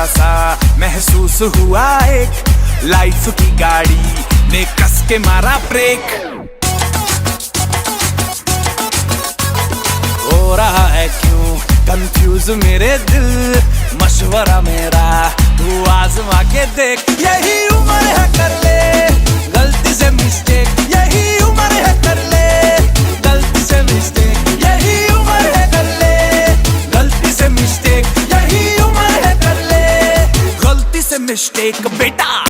जरा सा महसूस हुआ एक लाइफ की गाड़ी ने कस के मारा ब्रेक। हो रहा है क्यों कंफ्यूज मेरे दिल, मशवरा मेरा तू आजमा के देख। यही उम्र है कर ले गलती से मिस्टेक, यही उम्र है कर ले गलती से मिस्टेक, यही उम्र है कर ले गलती से मिस्टेक, यही उम्र है कर ले गलती से मिस्टेक। बेटा